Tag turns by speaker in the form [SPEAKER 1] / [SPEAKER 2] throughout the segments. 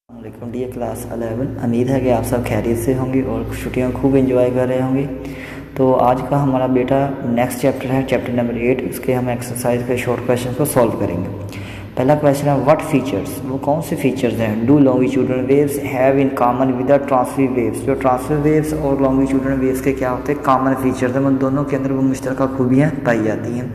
[SPEAKER 1] वालेकुम dear class 11। उम्मीद है कि आप सब खैरियत से होंगे और छुट्टियां खूब एंजॉय कर रहे होंगे। तो आज का हमारा बेटा नेक्स्ट चैप्टर है, चैप्टर नंबर 8। उसके हम एक्सरसाइज के शॉर्ट क्वेश्चन को सॉल्व करेंगे। पहला क्वेश्चन है व्हाट फीचर्स, वो कौन से फीचर्स हैं do longitudinal waves have in common with the transfer waves. जो ट्रांसफर वेव्स और लॉन्गिट्यूडनल वेव्स के क्या होते हैं, कॉमन फीचर्स हैं, उन दोनों के अंदर वो मुश्तरका खूबियाँ पाई जाती हैं।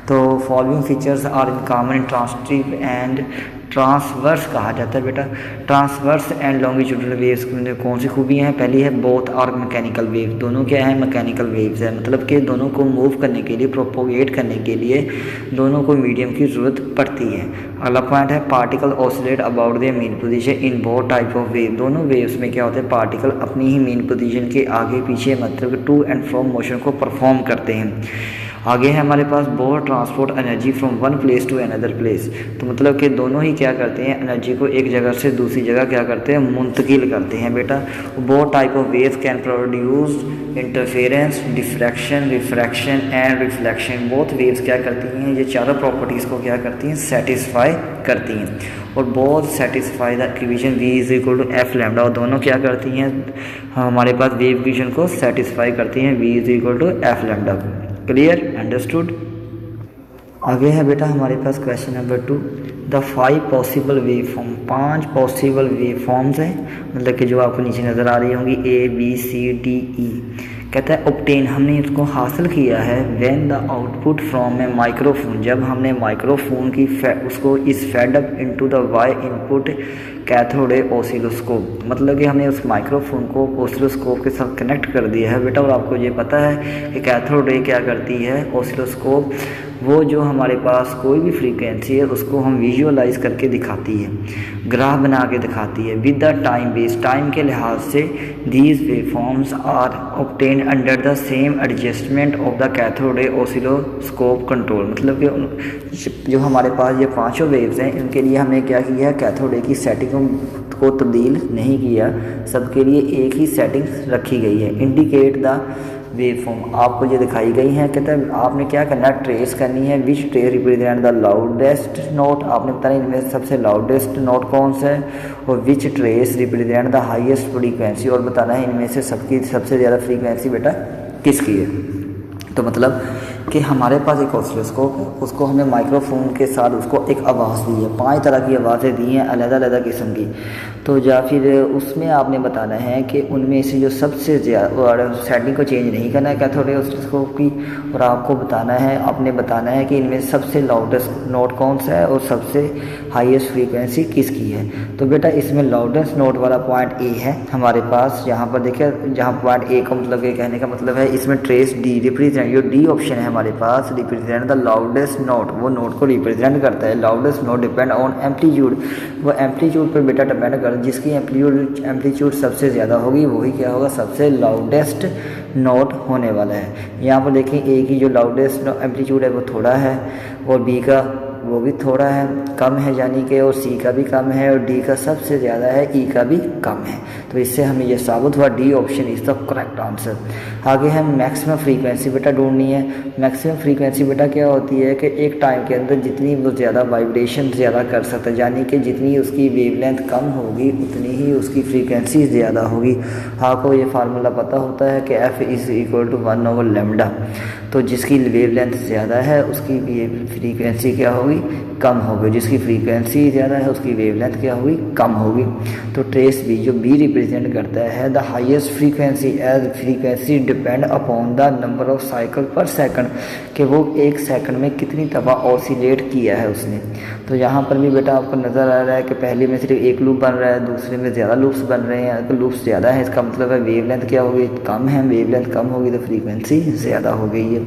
[SPEAKER 1] तो following features are in common in transitive and transverse कहा जाता है बेटा। ट्रांसवर्स एंड लॉन्गिट्यूडनल वेव्स के अंदर कौन सी खूबियाँ हैं, पहली है बोथ आर मैकेनिकल वेव, दोनों क्या है मैकेनिकल वेव्स है, मतलब कि दोनों को मूव करने के लिए, प्रोपोगेट करने के लिए दोनों को मीडियम की ज़रूरत पड़ती है। अगला पॉइंट है particle oscillate about their mean position in both type of wave. दोनों वेव्स में क्या होता है, पार्टिकल अपनी ही मीन पोजीशन के आगे पीछे मतलब टू एंड फ्रॉम मोशन को परफॉर्म करते हैं। आगे है हमारे पास both transport energy from one place to another place, तो मतलब कि दोनों ही क्या करते हैं, एनर्जी को एक जगह से दूसरी जगह क्या करते हैं, मुंतकिल करते हैं बेटा। Both type of waves can produce interference, diffraction, refraction and reflection. Both waves क्या करती हैं, ये चारों प्रॉपर्टीज़ को क्या करती हैं, सेटिस्फाई करती हैं। और both satisfy the equation v is equal to F lambda, और दोनों क्या करती हैं, हमारे पास वेव इक्वेशन को सेटिस्फाई करती हैं v is equal to F lambda. Clear, understood. आगे है बेटा हमारे पास question number 2, the 5 possible wave form. 5 possible wave forms हैं, मतलब कि जो आपको नीचे नज़र आ रही होंगी A B C D E। कहता है ऑब्टेन, हमने इसको हासिल किया है when the output from a microphone, जब हमने माइक्रोफोन की उसको इस fed up into the Y input cathode oscilloscope, मतलब कि हमने उस माइक्रोफोन को ऑसिलोस्कोप के साथ कनेक्ट कर दिया है बेटा। और आपको ये पता है कि कैथोड रे क्या करती है, ऑसिलोस्कोप वो जो हमारे पास कोई भी फ्रीक्वेंसी है उसको हम विजुअलाइज करके दिखाती है, ग्राफ बना के दिखाती है with the time base, time के लिहाज से। These waveforms are obtain under the same adjustment of the cathode ray oscilloscope control, मतलब कि जो हमारे पास ये पांचों वेव्स हैं इनके लिए हमने क्या किया है, कैथोड रे की सेटिंग को तब्दील नहीं किया, सबके लिए एक ही सेटिंग रखी गई है। इंडिकेट द वेवफॉर्म आपको ये दिखाई गई है, कहते हैं आपने क्या करना है, ट्रेस करनी है which trace represent the loudest note, आपने बताना इनमें से सबसे लाउडेस्ट नोट कौन सा है, और which trace represent the highest frequency, और बताना है इनमें से सबसे ज़्यादा फ्रीक्वेंसी बेटा किसकी है। तो मतलब कि हमारे पास एक ऑसिलोस्कोप है, उसको हमने माइक्रोफोन के साथ उसको एक आवाज़ दी है, 5 तरह की आवाज़ें दी हैं अलग-अलग किस्म की। तो या फिर उसमें आपने बताना है कि उनमें से जो सबसे ज़्यादा सेटिंग को चेंज नहीं करना है कैथोड रे ऑसिलोस्कोप की, और आपको बताना है, आपने बताना है कि इनमें सबसे लाउडेस्ट नोट कौन सा है और सबसे हाईएस्ट फ्रीक्वेंसी किसकी है। तो बेटा इसमें लाउडेस्ट नोट वाला पॉइंट ए है हमारे पास, यहाँ पर देखिए, जहाँ पॉइंट ए का मतलब ये कहने का मतलब है इसमें ट्रेस डी रिप्रेजेंट, जो डी ऑप्शन है हमारे पास रिप्रेजेंट द लाउडेस्ट नोट, वो नोट को रिप्रेजेंट करता है। Loudest note depend on amplitude, वो एम्पलीट्यूड पर बेटा डिपेंड कर, जिसकी एम्पलीट्यूड सबसे ज़्यादा होगी वही क्या होगा, सबसे लाउडेस्ट नोट होने वाला है। यहाँ पर देखिए ए की जो लाउडेस्ट एम्पलीट्यूड है वो थोड़ा है, और बी का वो भी थोड़ा है, कम है यानी कि, और सी का भी कम है, और डी का सबसे ज़्यादा है, ई का भी कम है। तो इससे हमें यह साबित हुआ D option is the correct answer. आगे हम मैक्सिमम फ्रीक्वेंसी बेटा ढूंढनी है। मैक्सिमम फ्रीक्वेंसी बेटा क्या होती है कि एक टाइम के अंदर जितनी वो ज़्यादा वाइब्रेशन ज़्यादा कर सकता है, यानी कि जितनी उसकी वेवलेंथ कम होगी उतनी ही उसकी फ्रीक्वेंसी ज़्यादा होगी। आपको ये फार्मूला पता होता है कि एफ इज़ इक्वल टू 1/λ, तो जिसकी वेवलेंथ ज़्यादा है उसकी फ्रीक्वेंसी क्या होगी, कम होगी, जिसकी फ्रीक्वेंसी ज़्यादा है उसकी वेवलेंथ क्या होगी, कम होगी। तो ट्रेस बी जो बी रिप्रेजेंट करता है the highest frequency, as frequency depend upon the number of cycle per second, कि वो एक सेकंड में कितनी दफ़ा ऑसिलेट किया है उसने। तो यहाँ पर भी बेटा आपको नज़र आ रहा है कि पहले में सिर्फ एक लूप बन रहा है, दूसरे में ज़्यादा लूप्स बन रहे हैं, तो लूप्स ज़्यादा है इसका मतलब है वेवलेंथ क्या होगी, कम है, वेवलेंथ कम होगी तो फ्रीक्वेंसी ज़्यादा हो गई है।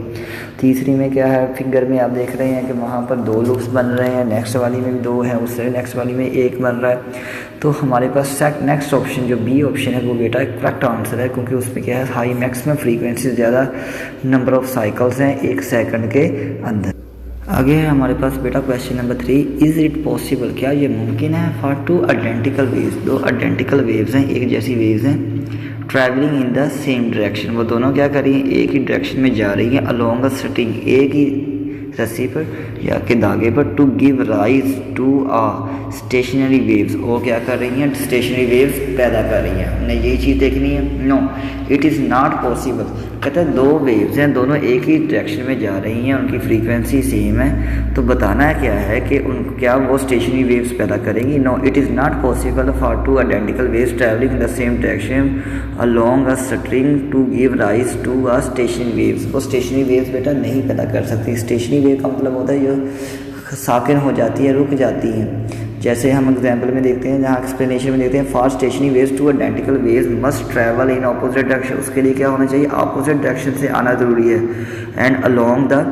[SPEAKER 1] तीसरी में क्या है, फिगर में आप देख रहे हैं कि वहाँ पर 2 लूप्स बन रहे हैं, नेक्स्ट वाली में भी 2 हैं, उससे नेक्स्ट वाली में 1 बन रहा है। तो हमारे पास नेक्स्ट ऑप्शन जो बी ऑप्शन है वो बेटा करेक्ट आंसर है, क्योंकि उसमें क्या है, हाई मैक्सिमम फ्रीक्वेंसी ज़्यादा नंबर ऑफ साइकिल्स हैं एक सेकंड के अंदर। आगे है हमारे पास बेटा question number 3, is it possible, क्या ये मुमकिन है, for 2 identical waves, 2 identical waves हैं, एक जैसी वेव्स हैं, travelling in the same direction, वो दोनों क्या कर रही हैं, एक ही डायरेक्शन में जा रही हैं, अलोंग अ स्ट्रिंग, एक ही रस्सी पर या के धागे पर, to give rise to a stationary waves, और क्या कर रही हैं, स्टेशनरी वेव्स पैदा कर रही हैं। हमने यही चीज़ देखनी है। No it is not possible. कहते हैं दो वेव्स हैं, दोनों एक ही डायरेक्शन में जा रही हैं, उनकी फ्रीक्वेंसी सेम है, तो बताना है क्या है कि उन क्या वो स्टेशनरी वेव्स पैदा करेंगी। No it is not possible for two identical waves travelling in the same direction along a string to give rise to a stationary waves. वो स्टेशनरी वेव्स बेटा नहीं पैदा कर सकती। स्टेशनरी वेव का मतलब होता है जो साकिन हो जाती है, रुक जाती हैं। जैसे हम एग्जाम्पल में देखते हैं, जहाँ एक्सप्लेनेशन में देखते हैं, for stationary waves two identical waves must travel in opposite direction. उसके लिए क्या होना चाहिए, अपोजिट डायरेक्शन से आना ज़रूरी है। And along the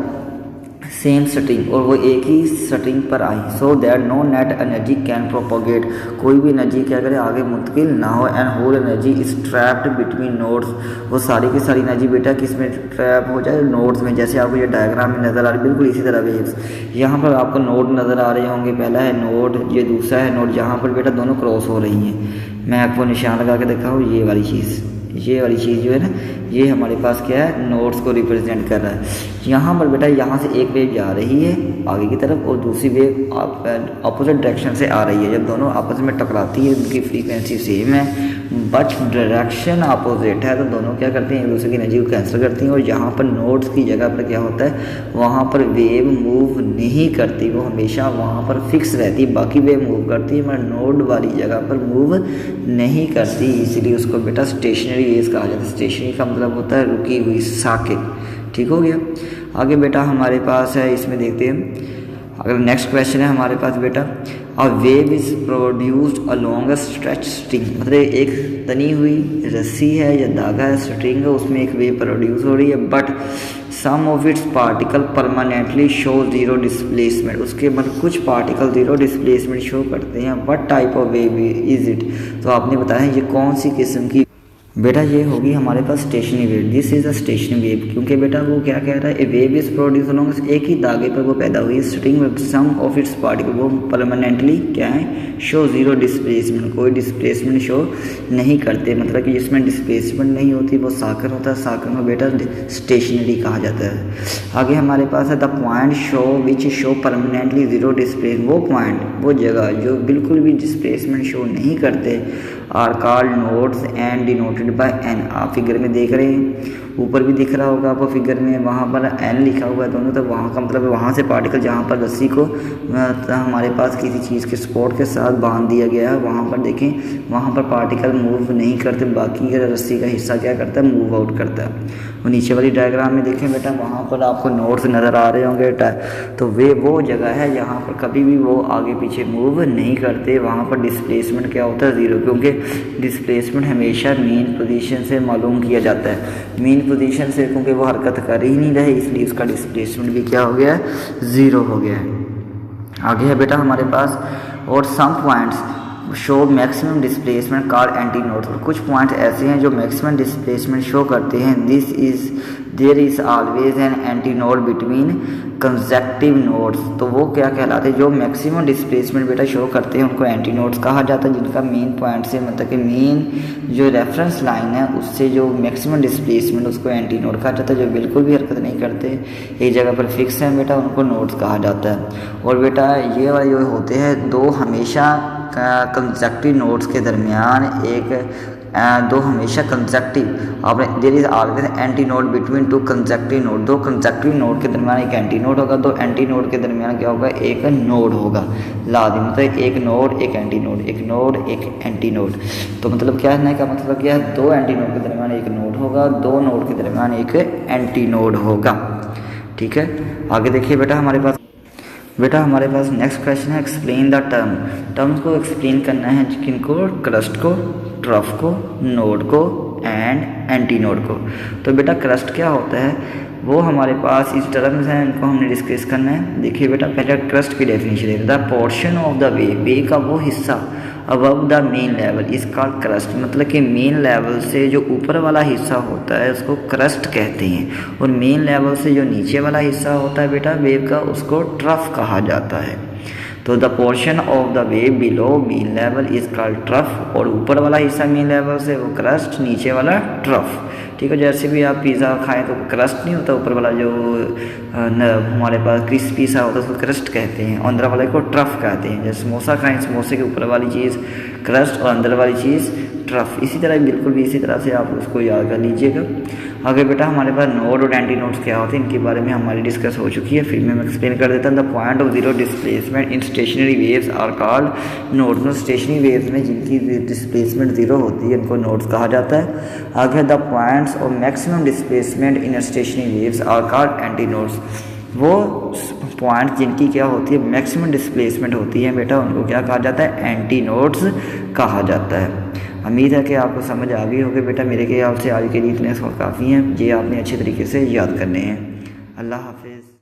[SPEAKER 1] same string, और वो एक ही स्ट्रिंग पर आई, so that no net energy can propagate, कोई भी एनर्जी क्या करे आगे मुंतकिल ना हो। And whole energy is trapped between nodes, वो सारी की सारी एनर्जी बेटा किस में ट्रैप हो जाए, नोड्स में। जैसे आपको ये डायग्राम में नज़र आ रही है, बिल्कुल इसी तरह वेव्स। यहाँ पर आपको नोड नज़र आ रहे होंगे, पहला है नोड, ये दूसरा है नोड, यहाँ पर बेटा दोनों क्रॉस हो रही हैं। मैं आपको निशान लगा के दिखाऊँ, ये वाली चीज़ जो है ना, ये हमारे पास क्या है, नोड्स को रिप्रेजेंट कर रहा है। यहाँ पर बेटा यहाँ से एक वेव जा रही है आगे की तरफ और दूसरी वेव अपोजिट डायरेक्शन से आ रही है। जब दोनों आपस में टकराती है, उनकी फ्रीक्वेंसी सेम है बट डायरेक्शन अपोजिट है, तो दोनों क्या करते हैं, एक दूसरे की एनर्जी को कैंसिल करती हैं। और यहाँ पर नोड्स की जगह पर क्या होता है, वहाँ पर वेव मूव नहीं करती, वो हमेशा वहाँ पर फिक्स रहती है। बाकी वेव मूव करती है मगर नोड वाली जगह पर मूव नहीं करती, इसीलिए उसको बेटा स्टेशनरी वेव्स कहा जाता है। स्टेशनरी का मतलब होता है रुकी हुई, साकिन। ठीक हो गया। आगे बेटा हमारे पास है, इसमें देखते हैं। अगर नेक्स्ट क्वेश्चन है हमारे पास बेटा, a wave is produced along a stretch string, मतलब एक तनी हुई रस्सी है या धागा है, स्ट्रिंग है, उसमें एक वेव प्रोड्यूस हो रही है, but some of its particle permanently show zero displacement, उसके मतलब कुछ पार्टिकल जीरो डिस्प्लेसमेंट शो करते हैं। What type of wave is it, तो आपने बताया ये कौन सी किस्म की बेटा, ये होगी हमारे पास stationary wave. This is a stationary wave, क्योंकि बेटा वो क्या कह रहा है, a wave is produce along, एक ही धागे पर वो पैदा हुई है, स्ट्रिंग में सम ऑफ इट्स पार्टिकल, वो परमानेंटली क्या है, शो जीरो डिस्प्लेसमेंट, कोई डिस्प्लेसमेंट शो नहीं करते, मतलब कि जिसमें डिस्प्लेसमेंट नहीं होती वो साकर होता है, साकर में बेटा स्टेशनरी कहा जाता है। आगे हमारे पास है the point show which show permanently zero displacement, वो पॉइंट, वो जगह जो बिल्कुल भी डिस्प्लेसमेंट शो नहीं करते, are called nodes and denoted by N. आप फिगर में देख रहे हैं, ऊपर भी दिख रहा होगा आपको फिगर में, वहाँ पर एन लिखा हुआ है दोनों, तो वहाँ का मतलब वहाँ से पार्टिकल जहाँ पर रस्सी को हमारे पास किसी चीज़ के सपोर्ट के साथ बांध दिया गया है, वहाँ पर देखें, वहाँ पर पार्टिकल मूव नहीं करते, बाकी का रस्सी का हिस्सा क्या करता है, मूव आउट करता है। वो नीचे वाली डायग्राम में देखें बेटा, वहाँ पर आपको नोड्स नज़र आ रहे होंगे, तो वे वो जगह है जहाँ पर कभी भी वो आगे पीछे मूव नहीं करते, वहाँ पर डिस्प्लेसमेंट क्या होता है, ज़ीरो, क्योंकि डिस्प्लेसमेंट हमेशा मेन पोजीशन से मालूम किया जाता है। मेन पोजीशन से क्योंकि वो हरकत कर ही नहीं रहे, इसलिए उसका डिस्प्लेसमेंट भी क्या हो गया है, ज़ीरो हो गया है। आगे है बेटा हमारे पास, और some points show maximum displacement called anti nodes, और कुछ पॉइंट्स ऐसे हैं जो मैक्सिमम डिस्प्लेसमेंट शो करते हैं। There is always an anti node between consecutive nodes, तो वो क्या कहलाते हैं, जो मैक्सिमम डिस्प्लेसमेंट बेटा शो करते हैं उनको एंटी नोड्स कहा जाता है, जिनका मेन पॉइंट से मतलब कि मेन जो रेफरेंस लाइन है उससे जो मैक्सिमम डिस्प्लेसमेंट, उसको एंटी नोड कहा जाता है। जो बिल्कुल भी हरकत नहीं करते, एक जगह पर फिक्स हैं बेटा, उनको नोड्स कहा जाता है। और बेटा ये वाले जो होते हैं दो हमेशा कंसेक्टिव नोड्स के दरमियान दो हमेशा कंसेक्टिव, आपने there is always anti node between two consecutive node, दो कंसेक्टिव नोड के दरमियान एक एंटी नोड होगा, दो एंटी नोड के दरमियान क्या होगा, एक नोड होगा लाजिम, मतलब एक नोड एक एंटी नोड, एक नोड एक एंटी नोड। तो मतलब क्या है का मतलब क्या है, दो एंटी नोड के दरमियान एक नोड होगा, दो नोड के दरमियान एक एंटी नोड होगा। ठीक है, आगे देखिए बेटा हमारे पास नेक्स्ट क्वेश्चन है, एक्सप्लेन द टर्म्स को एक्सप्लेन करना है, किनको, क्रस्ट को, ट्रफ को, नोड को एंड एंटी नोड को। तो बेटा क्रस्ट क्या होता है, वो हमारे पास इस टर्म्स हैं, इनको हमने डिस्कस करना है। देखिए बेटा पहले क्रस्ट की डेफिनेशन है, the portion of the way का वो हिस्सा above the main level is called crust, मतलब कि मेन लेवल से जो ऊपर वाला हिस्सा होता है उसको क्रस्ट कहते हैं, और मेन लेवल से जो नीचे वाला हिस्सा होता है बेटा वेव का, उसको ट्रफ कहा जाता है। तो the portion of the wave below mean level is called trough, और ऊपर वाला हिस्सा मीन लेवल से वो क्रस्ट, नीचे वाला ट्रफ। ठीक है, जैसे भी आप पिज़्ज़ा खाएं तो क्रस्ट नहीं होता, ऊपर वाला जो हमारे पास क्रिस्पी सा होता है उसको क्रस्ट कहते हैं, और अंदर वाले को ट्रफ कहते हैं। जैसे समोसा खाएं, समोसे के ऊपर वाली चीज़ क्रस्ट और अंदर वाली चीज़ ट्रफ। इसी तरह बिल्कुल भी इसी तरह से आप उसको याद कर लीजिएगा। आगे बेटा हमारे पास नोड और एंटी नोड्स क्या होते हैं, इनके बारे में हमारी डिस्कस हो चुकी है, फिर मैं एक्सप्लेन कर देता हूँ। The point of zero displacement in stationary waves are called nodes. Stationary waves में जिनकी डिस्प्लेसमेंट जीरो होती है उनको नोड्स कहा जाता है। आगे the points of maximum displacement in stationary waves are called anti nodes. वो पॉइंट जिनकी क्या होती है मैक्सिमम डिस्प्लेसमेंट होती है बेटा, उनको क्या कहा जाता है, एंटी नोड्स कहा जाता है। उम्मीद है कि आपको समझ आ गई होगी बेटा। मेरे ख्याल से आज के लिए इतने काफ़ी हैं, ये आपने अच्छे तरीके से याद करने हैं। अल्लाह हाफिज़।